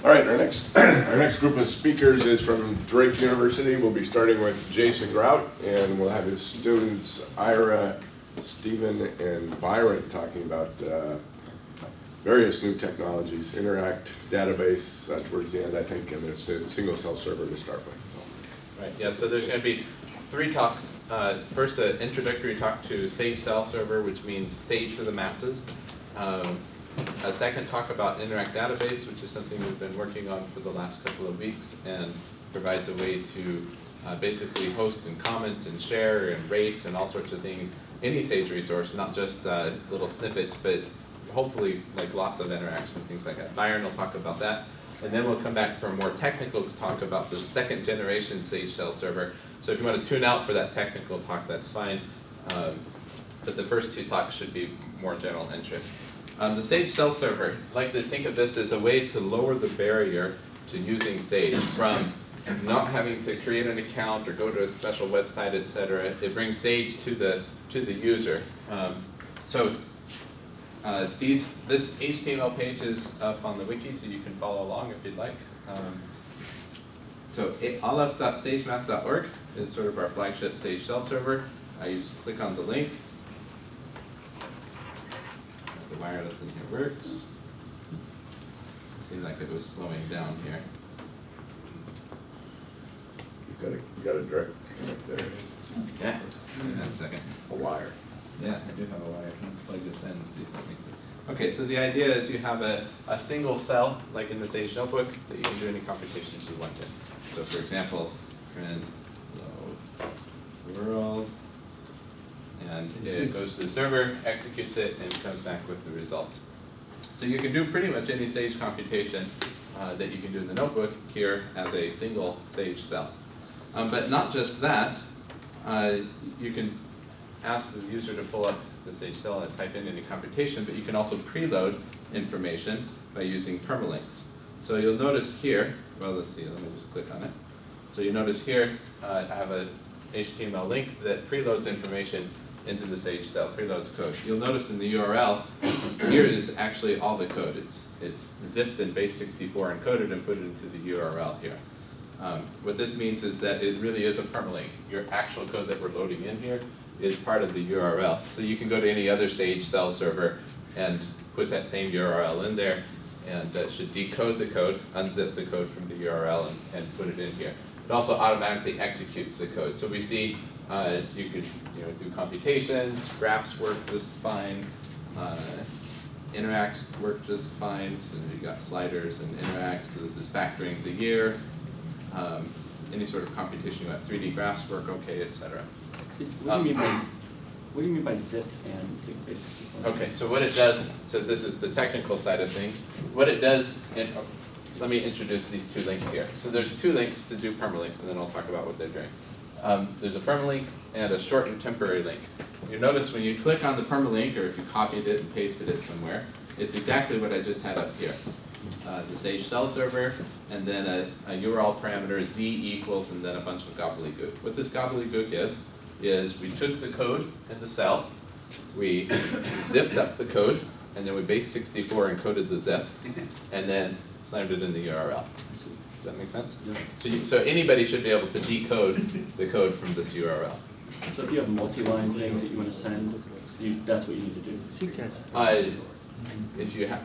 All right, our next group of speakers is from Drake University. We'll be starting with Jason Grout, and we'll have his students Ira, Stephen, and Byron talking about various new technologies, Interact, database, towards the end, I think, and a single cell server to start with. So. Right, yeah, so there's going to be 3 talks. First, an introductory talk to Sage Cell Server, which means Sage for the masses. A second talk about Interact Database, which is something we've been working on for the last couple of weeks and provides a way to basically host and comment and share and rate and all sorts of things. Any Sage resource, not just little snippets, but hopefully like lots of interaction, things like that. Byron will talk about that. And then we'll come back for a more technical talk about the 2nd generation Sage Cell Server. So if you want to tune out for that technical talk, that's fine. But the first 2 talks should be more general interest. The Sage Cell Server, I like to think of this as a way to lower the barrier to using Sage from not having to create an account or go to a special website, etc. It brings Sage to the user. This HTML page is up on the wiki, so you can follow along if you'd like. So aleph.sagemath.org is sort of our flagship Sage Cell Server. You just click on the link. The wireless in here works. It seemed like it was slowing down here. You got a direct connect there. Yeah, give me that second. A wire. Yeah, I do have a wire. I can plug this in and see if that makes it. Okay, so the idea is you have a single cell, like in the Sage Notebook, that you can do any computations you want in. So for example, print load world, and it goes to the server, executes it, and comes back with the results. So you can do pretty much any Sage computation that you can do in the notebook here as a single Sage cell. But not just that, you can ask the user to pull up the Sage cell and type in any computation, but you can also preload information by using permalinks. So you'll notice here, well let's see, let me just click on it. So you notice here, I have a HTML link that preloads information into the Sage cell, preloads code. You'll notice in the URL, here is actually all the code. It's zipped and base64 encoded and put it into the URL here. What this means is that it really is a permalink. Your actual code that we're loading in here is part of the URL. So you can go to any other Sage Cell server and put that same URL in there, and that should decode the code, unzip the code from the URL, and put it in here. It also automatically executes the code. So we see you could do computations, graphs work just fine, interacts work just fine. So you got sliders and interacts. So this is factoring the year. Any sort of computation you want, 3D graphs work okay, etc. What do you mean by zip and base64? Okay, so what it does, so this is the technical side of things. What it does, let me introduce these 2 links here. So there's 2 links to do permalinks, and then I'll talk about what they're doing. There's a permalink and a short and temporary link. You notice when you click on the permalink, or if you copied it and pasted it somewhere, it's exactly what I just had up here. The Sage Cell Server, and then a URL parameter z equals, and then a bunch of gobbledygook. What this gobbledygook is we took the code in the cell, we zipped up the code, and then we base64 encoded the zip, and then slammed it in the URL. Does that make sense? Yeah. So anybody should be able to decode the code from this URL. So if you have multi-line things that you want to send, that's what you need to do. If you have,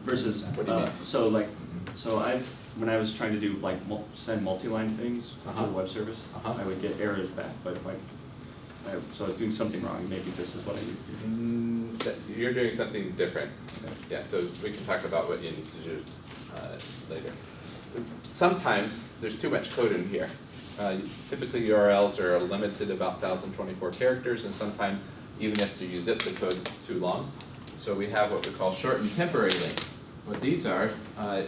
Versus, what do you mean? When I was trying to do like send multi-line things to Uh-huh. the web service, Uh-huh. I would get errors back. But if so I was doing something wrong. Maybe this is what I need to do. You're doing something different. Yeah, so we can talk about what you need to do later. Sometimes there's too much code in here. Typically URLs are limited about 1,024 characters, and sometimes even after you zip the code, it's too long. So we have what we call short and temporary links. What these are,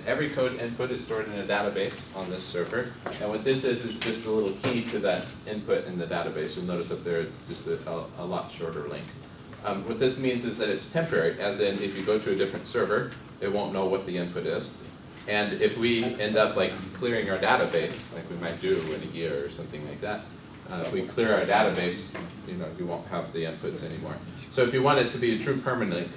every code input is stored in a database on this server, and what this is just a little key to that input in the database. You'll notice up there it's just a lot shorter link. What this means is that it's temporary, as in if you go to a different server, it won't know what the input is. And if we end up like clearing our database, like we might do in a year or something like that, if we clear our database, you won't have the inputs anymore. So if you want it to be a true permanent link,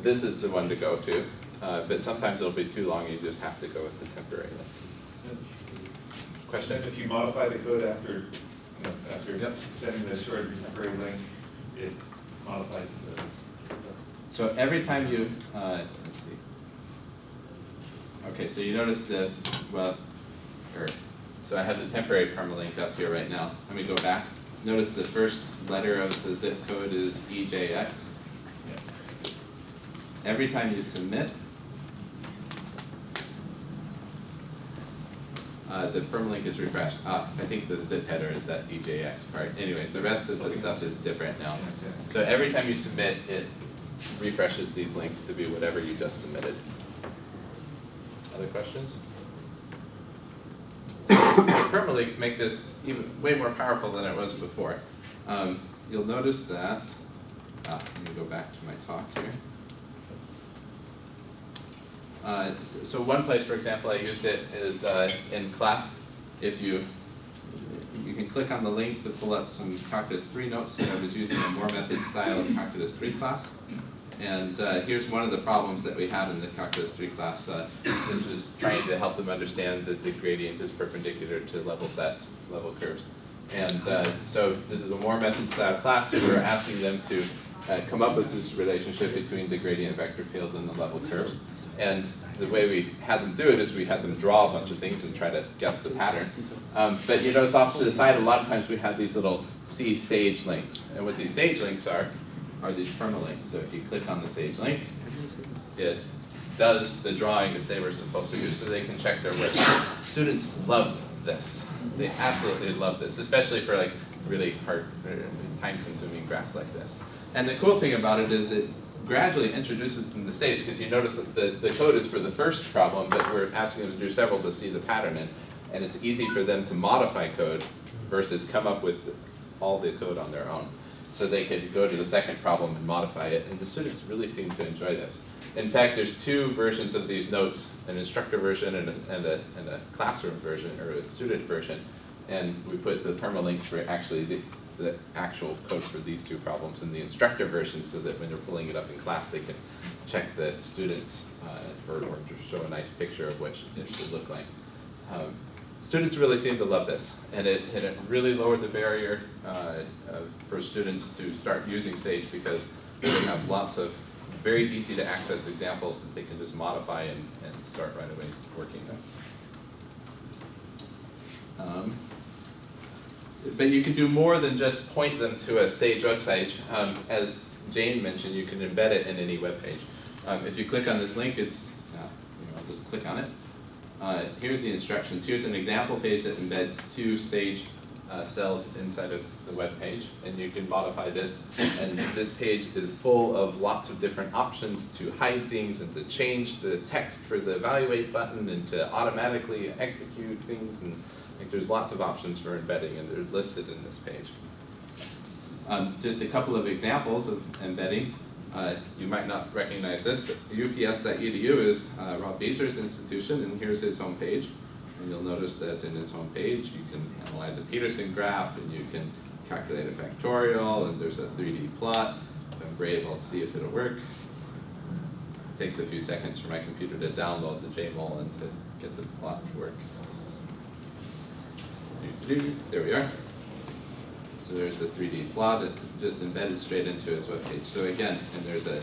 this is the one to go to. but sometimes it'll be too long and you just have to go with the temporary link. Question? And if you modify the code after, after Yep. sending the short temporary link, it modifies the stuff. So every time you, let's see. Okay, so you notice the, so I have the temporary permalink up here right now. Let me go back. Notice the first letter of the zip code is EJX. Every time you submit, the permalink is refreshed. I think the zip header is that EJX part. Anyway, the rest of the stuff is different now. So every time you submit, it refreshes these links to be whatever you just submitted. Other questions? So permalinks make this even way more powerful than it was before. You'll notice that, let me go back to my talk here. So one place, for example, I used it is in class. If you can click on the link to pull up some Calculus 3 notes that I was using a more method style Calculus 3 class. And here's one of the problems that we had in the Calculus 3 class. This was trying to help them understand that the gradient is perpendicular to level sets, level curves. And so this is a more method style class, so we're asking them to come up with this relationship between the gradient vector field and the level curves. And the way we had them do it is we had them draw a bunch of things and try to guess the pattern. But you notice off to the side, a lot of times we had these little C Sage links. And what these Sage links are these permalinks. So if you click on the Sage link, it does the drawing that they were supposed to do so they can check their work. Students loved this. They absolutely loved this, especially for like really hard, time-consuming graphs like this. And the cool thing about it is it gradually introduces them to Sage, because you notice that the code is for the first problem, but we're asking them to do several to see the pattern in. And it's easy for them to modify code versus come up with all the code on their own. So they could go to the second problem and modify it, and the students really seem to enjoy this. In fact, there's two versions of these notes, an instructor version and a classroom version, or a student version. And we put the permalinks for actually the actual code for these two problems in the instructor version, so that when they're pulling it up in class, they can check the students or just show a nice picture of what it should look like. Students really seem to love this, and it really lowered the barrier for students to start using Sage, because they have lots of very easy to access examples that they can just modify and start right away working with. But you can do more than just point them to a Sage website. As Jane mentioned, you can embed it in any web page. If you click on this link, I'll just click on it. Here's the instructions. Here's an example page that embeds two Sage cells inside of the web page, and you can modify this. And this page is full of lots of different options to hide things and to change the text for the evaluate button and to automatically execute things. And there's lots of options for embedding, and they're listed in this page. Just a couple of examples of embedding. You might not recognize this, but UPS.edu is Rob Beezer's institution, and here's his homepage. And you'll notice that in his homepage, you can analyze a Peterson graph, and you can calculate a factorial, and there's a 3D plot. If I'm brave, I'll see if it'll work. It takes a few seconds for my computer to download the JMOL and to get the plot to work. There we are. So there's a 3D plot that just embedded straight into his web page. So again, and there's an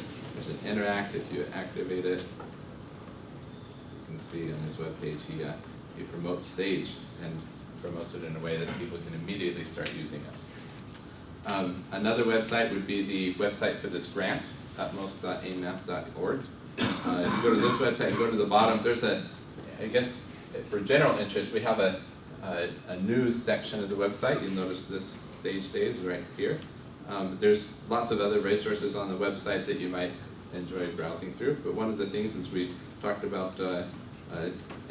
interact. If you activate it, you can see on his web page he promotes Sage and promotes it in a way that people can immediately start using it. Another website would be the website for this grant, utmost.amap.org. If you go to this website and go to the bottom, there's I guess for general interest, we have a news section of the website. You'll notice this Sage Days right here. But there's lots of other resources on the website that you might enjoy browsing through. But one of the things is we talked about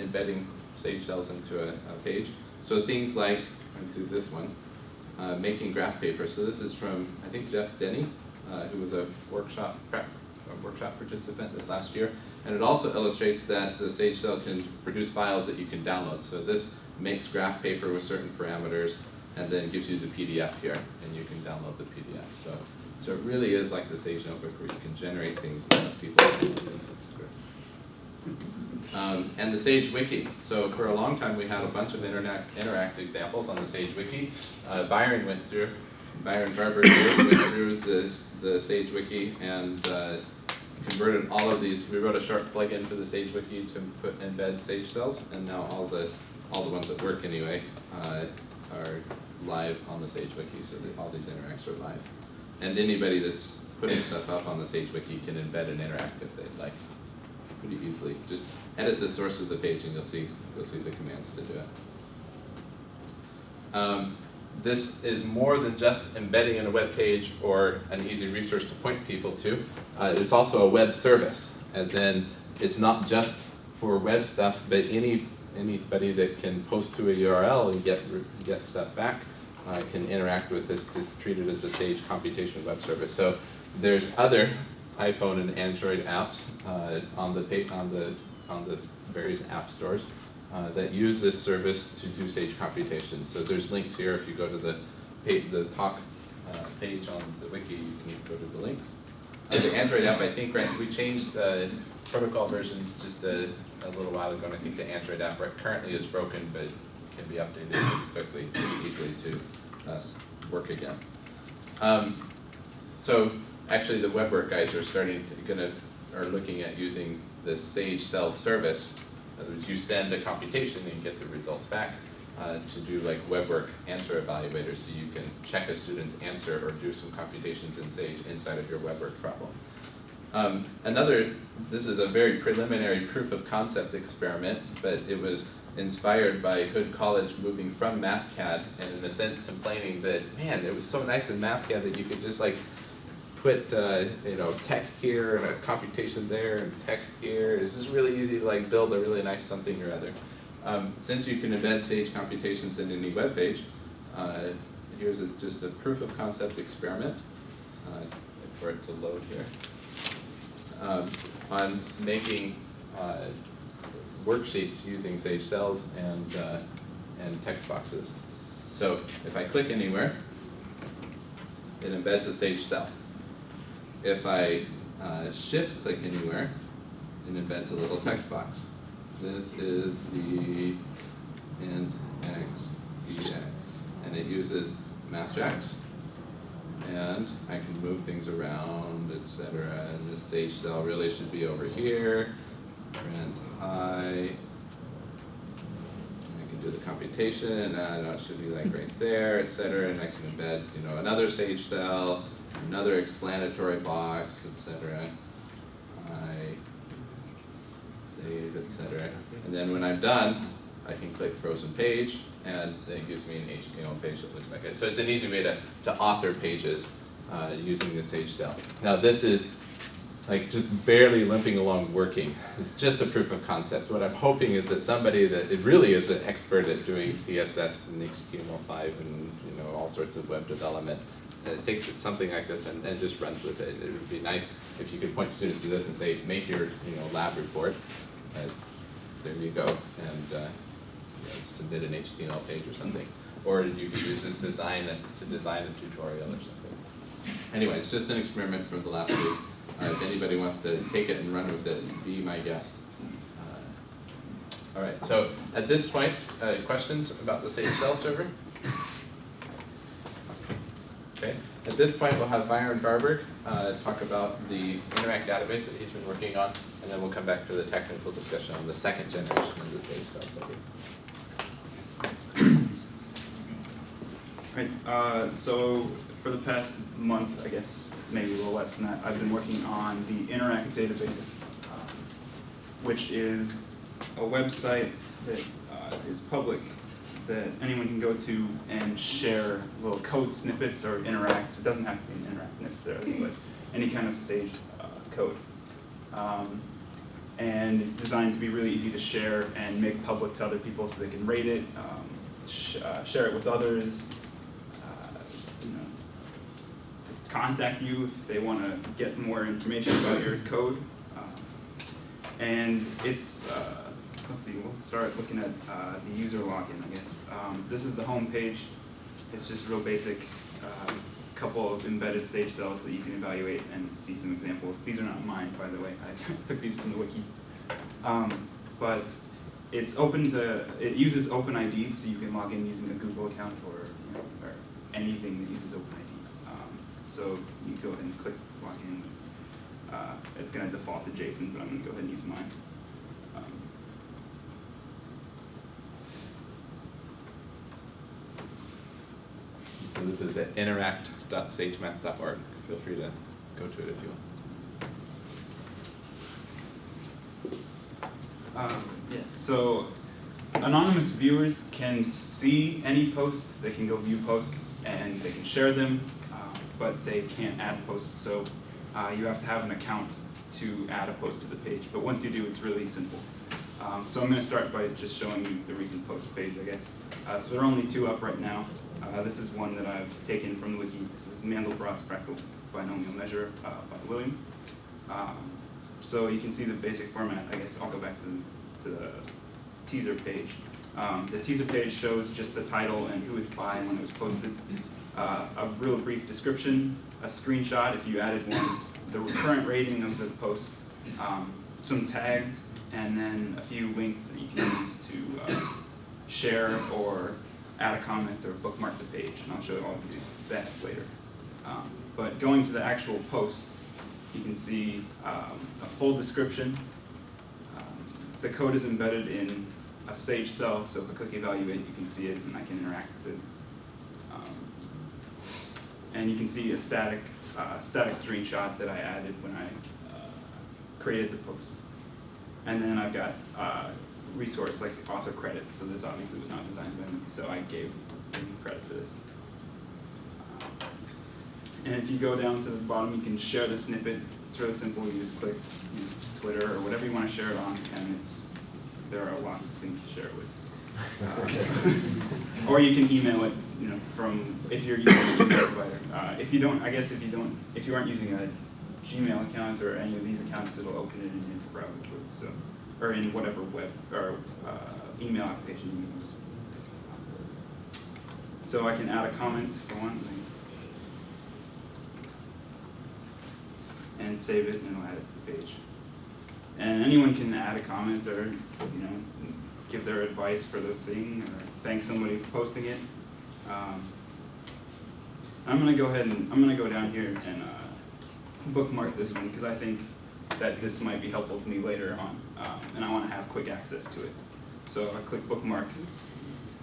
embedding Sage cells into a page. So things like, I'm going to do this one, making graph paper. So this is from, I think, Jeff Denny, who was a workshop participant this last year. And it also illustrates that the Sage cell can produce files that you can download. So this makes graph paper with certain parameters, and then gives you the PDF here, and you can download the PDF. So it really is like the Sage Notebook, where you can generate things and let people download things. And the Sage Wiki. So for a long time, we had a bunch of Interact examples on the Sage Wiki. Byron Barber went through the Sage Wiki and converted all of these. We wrote a short plugin for the Sage Wiki to embed Sage cells, and now all the ones that work anyway are live on the Sage Wiki, so that all these interacts are live. And anybody that's putting stuff up on the Sage Wiki can embed an Interact if they'd like, pretty easily. Just edit the source of the page and you'll see the commands to do it. This is more than just embedding in a web page or an easy resource to point people to. It's also a web service, as in it's not just for web stuff, but anybody that can post to a URL and get stuff back can interact with this to treat it as a Sage computation web service. So there's other iPhone and Android apps on the various app stores that use this service to do Sage computation. So there's links here. If you go to the talk page on the wiki, you can go to the links. The Android app, I think, right, we changed protocol versions just a little while ago, and I think the Android app currently is broken, but can be updated quickly, pretty easily to work again. So actually, the WebWork guys are looking at using this Sage Cell service. In other words, you send a computation and you get the results back to do like WebWork answer evaluators, so you can check a student's answer or do some computations in Sage inside of your WebWork problem. This is a very preliminary proof of concept experiment, but it was inspired by Hood College moving from MathCAD and in a sense complaining that, man, it was so nice in MathCAD that you could just like put text here and a computation there and text here. It's just really easy to like build a really nice something or other. Since you can embed Sage computations in any web page, here's just a proof of concept experiment for it to load here on making worksheets using Sage cells and text boxes. So if I click anywhere, it embeds a Sage cell. If I shift click anywhere, it embeds a little text box. This is the int x dx, and it uses MathJax. And I can move things around, etc. And this Sage cell really should be over here. Print I. I can do the computation. No, it should be like right there, etc. And I can embed, another Sage cell, another explanatory box, etc. I save, etc. And then when I'm done, I can click frozen page, and then it gives me an HTML page that looks like it. So it's an easy way to author pages using the Sage cell. Now this is like just barely limping along working. It's just a proof of concept. What I'm hoping is that somebody that it really is an expert at doing CSS and HTML5 and all sorts of web development takes something like this and just runs with it. It would be nice if you could point students to this and say, make your lab report. There you go, and submit an HTML page or something. Or you could use this to design a tutorial or something. Anyways, just an experiment from the last week. If anybody wants to take it and run with it, be my guest. All right, so at this point, questions about the Sage Cell server? Okay. At this point, we'll have Byron Barber talk about the Interact database that he's been working on, and then we'll come back to the technical discussion on the second generation of the Sage Cell server. Right, so for the past month, I guess, maybe a little less than that, I've been working on the Interact database, which is a website that is public, that anyone can go to and share little code snippets or interacts. It doesn't have to be an interact necessarily, but any kind of Sage code. And it's designed to be really easy to share and make public to other people so they can rate it, share it with others, contact you if they want to get more information about your code. And it's, let's see, we'll start looking at the user login, I guess. This is the home page. It's just real basic, couple of embedded Sage cells that you can evaluate and see some examples. These are not mine, by the way. I took these from the wiki. but it's open to, it uses OpenID, so you can log in using a Google account or, or anything that uses OpenID. So you go ahead and click log in. It's going to default to JSON, but I'm going to go ahead and use mine. So this is at interact.sagemath.org. Feel free to go to it if you want. Yeah, so anonymous viewers can see any post, they can go view posts, and they can share them, but they can't add posts, so you have to have an account to add a post to the page. But once you do, it's really simple. So I'm going to start by just showing you the recent post page, I guess. So there are only 2 up right now. This is one that I've taken from the wiki. This is Mandelbrot's fractal binomial measure by William. So you can see the basic format. I guess I'll go back to the teaser page. The teaser page shows just the title and who it's by and when it was posted. A real brief description, a screenshot if you added one, the current rating of the post, some tags, and then a few links that you can use to share or add a comment or bookmark the page, and I'll show all of you that later. But going to the actual post, you can see a full description. The code is embedded in a Sage cell, so if a click evaluate, you can see it and I can interact with it. And you can see a static screenshot that I added when I created the post. And then I've got resource like author credit, so this obviously was not designed by me, so I gave him credit for this. And if you go down to the bottom, you can share the snippet. It's really simple. You just click Twitter or whatever you want to share it on, and there are lots of things to share it with. Or you can email it, from if you're using an email provider. If you aren't using a Gmail account or any of these accounts, it'll open it in your browser, so, or in whatever web or email application you use. So I can add a comment for one thing, and save it, and it'll add it to the page. And anyone can add a comment or give their advice for the thing or thank somebody for posting it. I'm going to go ahead and I'm going to go down here and bookmark this one because I think that this might be helpful to me later on, and I want to have quick access to it. So I click bookmark,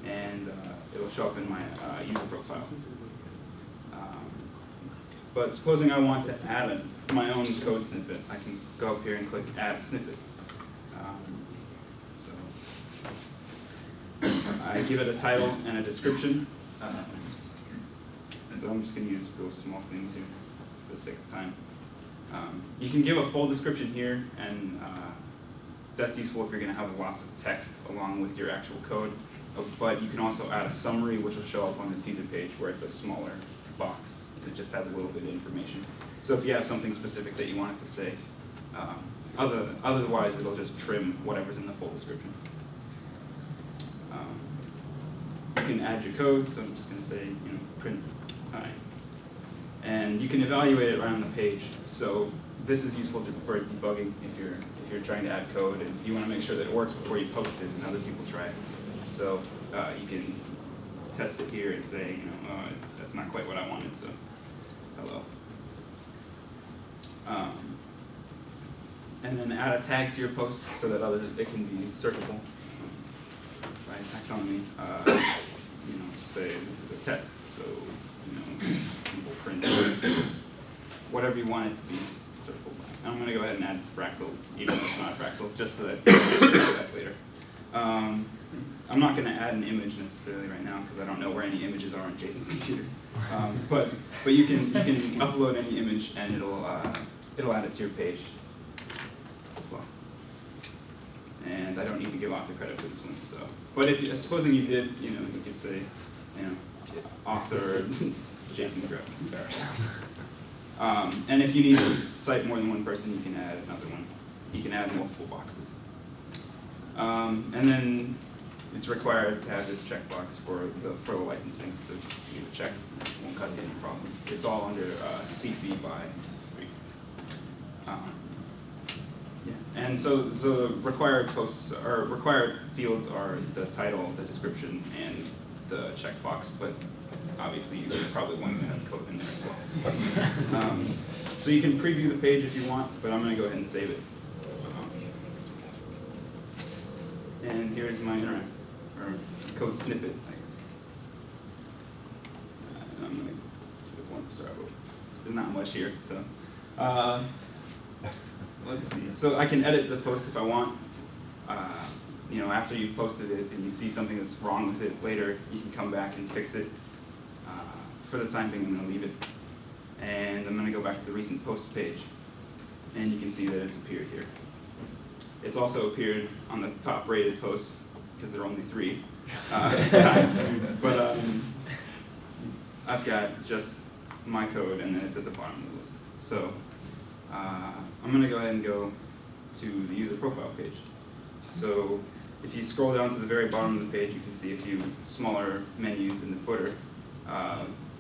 and it'll show up in my user profile. But supposing I want to add my own code snippet, I can go up here and click Add Snippet. So I give it a title and a description. So I'm just going to use real small things here for the sake of time. You can give a full description here, and that's useful if you're going to have lots of text along with your actual code. But you can also add a summary, which will show up on the teaser page, where it's a smaller box. It just has a little bit of information. So if you have something specific that you want it to say, otherwise it'll just trim whatever's in the full description. You can add your code, so I'm just going to say, print hi. And you can evaluate it right on the page. So this is useful for debugging if you're trying to add code and you want to make sure that it works before you post it and other people try it. So you can test it here and say, that's not quite what I wanted, so hello. And then add a tag to your post so that it can be searchable by taxonomy. Say this is a test, so simple print, whatever you want it to be searchable by. I'm going to go ahead and add fractal, even though it's not a fractal, just so that I'll do that later. I'm not going to add an image necessarily right now because I don't know where any images are on Jason's computer. But you can upload any image and it'll add it to your page as well. And I don't need to give author credit for this one. So, but supposing you did, you could say, author Jason Grout. And if you need to cite more than one person, you can add another one. You can add multiple boxes. And then it's required to have this checkbox for the licensing, so just leave a check. It won't cause you any problems. It's all under CC by 3. Yeah. And so required posts or required fields are the title, the description, and the checkbox, but obviously you probably want to have code in there as well. So you can preview the page if you want, but I'm going to go ahead and save it. And here's my interact, or code snippet, I guess. And I'm going to do one, sorry, there's not much here, so. Let's see, so I can edit the post if I want. You know, after you've posted it and you see something that's wrong with it later, you can come back and fix it. For the time being, I'm going to leave it. And I'm going to go back to the recent post page. And you can see that it's appeared here. It's also appeared on the top rated posts, because there are only 3 at the time. But I've got just my code, and then it's at the bottom of the list. So I'm going to go ahead and go to the user profile page. So if you scroll down to the very bottom of the page, you can see a few smaller menus in the footer.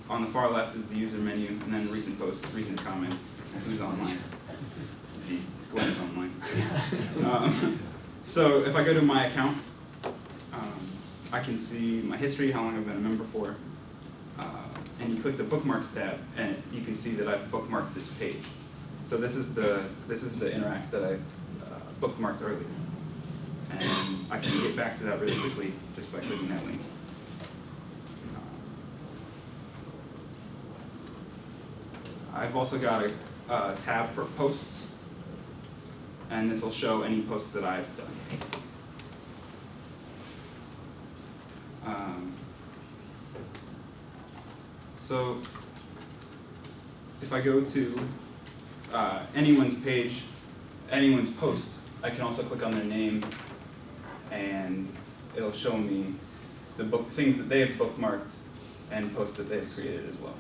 On the far left is the user menu, and then recent posts, recent comments, who's online. You see Gwen's online. So if I go to my account, I can see my history, how long I've been a member for, and you click the bookmarks tab, and you can see that I've bookmarked this page. So this is the interact that I bookmarked earlier, and I can get back to that really quickly just by clicking that link. I've also got a tab for posts, and this will show any posts that I've done. So if I go to anyone's page, anyone's post, I can also click on their name, and it'll show me the things that they have bookmarked and posts that they've created as well.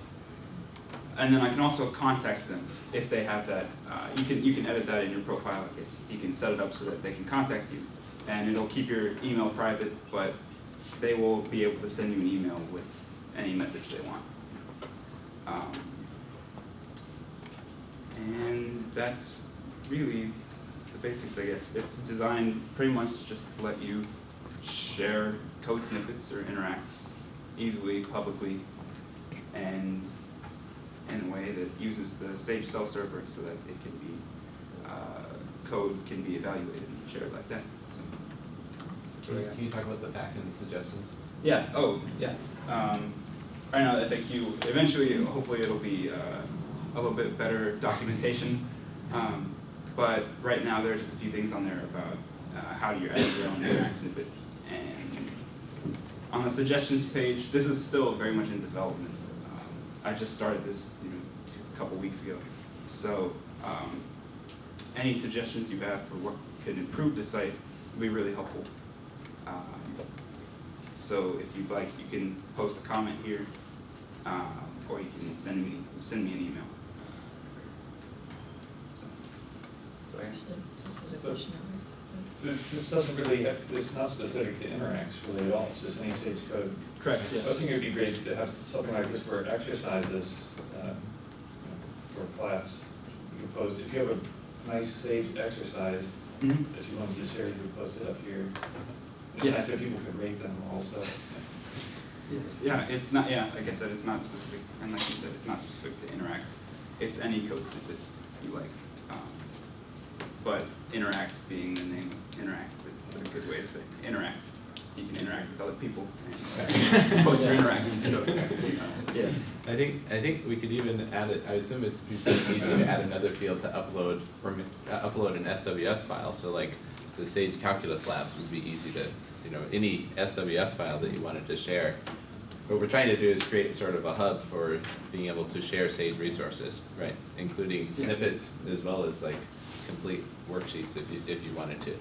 And then I can also contact them if they have that. You can edit that in your profile, I guess. You can set it up so that they can contact you, and it'll keep your email private, but they will be able to send you an email with any message they want. And that's really the basics, I guess. It's designed pretty much just to let you share code snippets or interacts easily, publicly, and in a way that uses the Sage Cell server so that it can be, code can be evaluated and shared like that. So, Can you talk about the backend suggestions? yeah, oh, yeah. Right now, the FAQ, eventually, hopefully it'll be a little bit better documentation. But right now, there are just a few things on there about how you edit your own interact snippet. And on the suggestions page, this is still very much in development. I just started this a couple weeks ago. So any suggestions you have for what could improve the site would be really helpful. So if you'd like, you can post a comment here, or you can send me an email. So I This is a question. This doesn't really, it's not specific to interacts really at all, it's just any Sage code. correct, I yes. think it would be great to have something like this for exercises, for a class. You can post, if you have a nice Sage exercise Mhm. that you wanted to share, you could post it up here. It's Yeah. nice that people could rate them also. Yeah, it's not, yeah, like I said, it's not specific, and like you said, it's not specific to Interact. It's any code snippet you like. But Interact being the name of Interact, it's a good way to say Interact. You can interact with other people and post your interacts, so, yeah. I think we could even add it, I assume it's pretty easy to add another field to upload or upload an SWS file, so like the Sage Calculus Labs would be easy to, any SWS file that you wanted to share. What we're trying to do is create sort of a hub for being able to share Sage resources, right? Including snippets as well as like complete worksheets if you wanted to.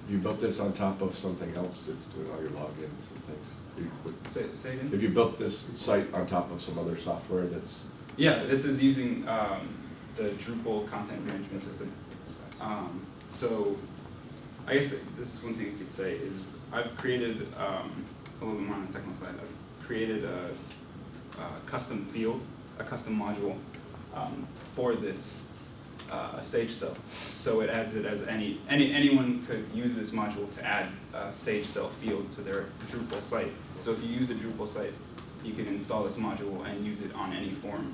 You built this on top of something else that's doing all your logins and things? Say again? Have you built this site on top of some other software that's? Yeah, this is using the Drupal content management system. So I guess this is one thing I could say is I've created, a little bit more on the technical side, I've created a custom field, a custom module for this a Sage cell. So it adds it as anyone could use this module to add a Sage cell field to their Drupal site. So if you use a Drupal site, you can install this module and use it on any form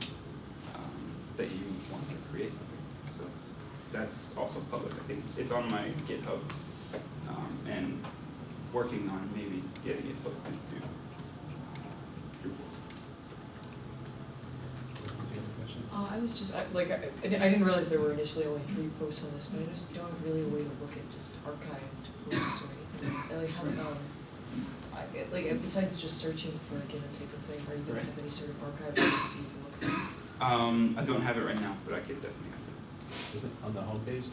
that you want to create. So that's also public. I think it's on my GitHub, and working on maybe getting it posted to Drupal. I was just, I didn't realize there were initially only 3 posts on this, but I just don't have really a way to look at just archived posts or anything. Like, besides just searching for a given type of thing, are you going to have any sort of archive that you can look for? I don't have it right now, but I could definitely have Does it on the homepage,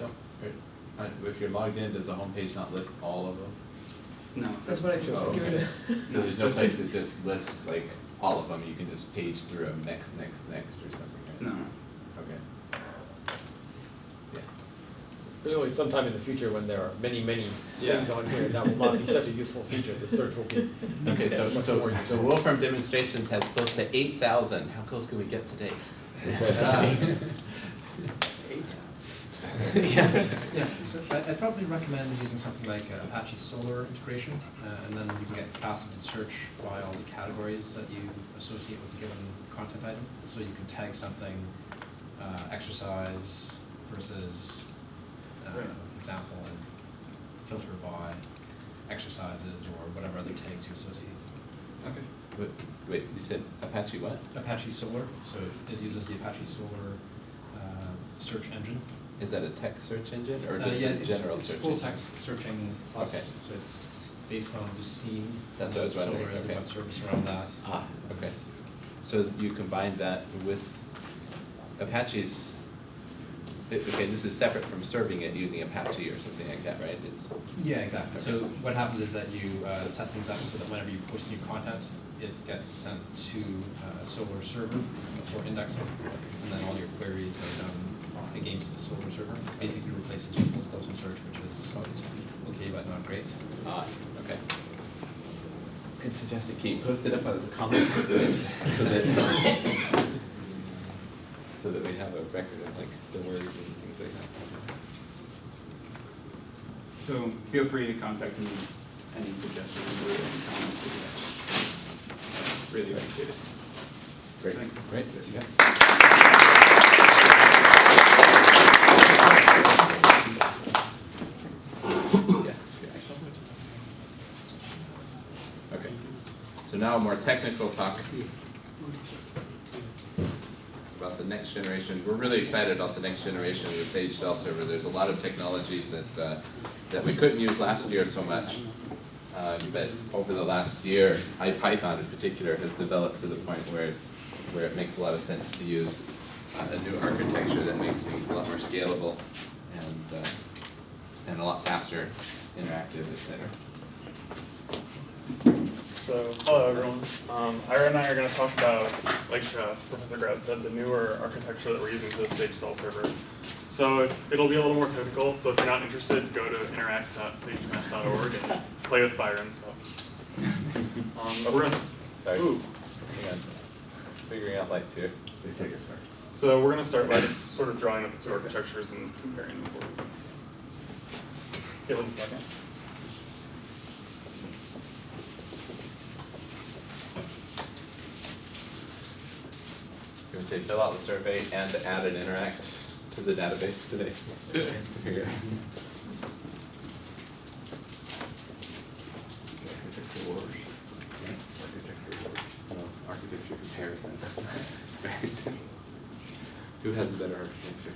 if you're logged in, does the homepage not list all of them? it. No. That's what I chose. Oh, Give it So there's no place that just lists like all of them, you can just page through them next or something, right? No. Okay. Yeah. Really, sometime in the future when there are many Yeah. things on here, that will not be such a useful feature. The search will be Okay, so much more useful. Wolfram Demonstrations has close to 8,000. How close can we get today? Yeah. So I'd probably recommend using something like Apache Solr integration, and then you can get faceted search by all the categories that you associate with a given content item. So you can tag something exercise versus example, and filter by exercises or whatever other tags you associate. Okay. Wait, you said Apache what? Apache Solr, so it uses the Apache Solr search engine. Is that a text search engine or just Yeah, a general it's search full engine? text searching plus, Okay. so it's based on Lucene. That's what I was wondering, Solr is a okay. web service around that. Ah, okay. So you combine that with Apache's, okay, this is separate from serving it using Apache or something like that, right? It's, Yeah, exactly. So what happens is that you set things up so that whenever you post new content, it gets sent to a Solr server for indexing, and then all your queries are done against the Solr server. Basically replaces Drupal's built-in search, which is okay but not great. okay. Good suggestion, Keith. Post it up on the comment so that we have a record of like the words and things like that. So feel free to contact me any suggestions or any comments that you have. Really appreciate it. Great, Thanks. great. Yeah. Okay, so now a more technical talk about the next generation. We're really excited about the next generation of the Sage Cell server. There's a lot of technologies that we couldn't use last year so much, but over the last year, IPython in particular has developed to the point where it makes a lot of sense to use a new architecture that makes things a lot more scalable and a lot faster, interactive, etc. So, hello everyone. Ira and I are going to talk about, like Professor Grout said, the newer architecture that we're using for the Sage Cell server. So it'll be a little more typical, so if you're not interested, go to interact.sagemath.org and play with Byron stuff. We're going to... Sorry. Ooh. Hang on. Figuring out lights here. Take a second. So we're going to start by just sort of drawing up the two architectures and comparing them for you. Give it a second. Can we say fill out the survey and add an interact to the database today? Here you go. Architecture wars. Architecture wars. Architecture comparison. Who has the better architecture?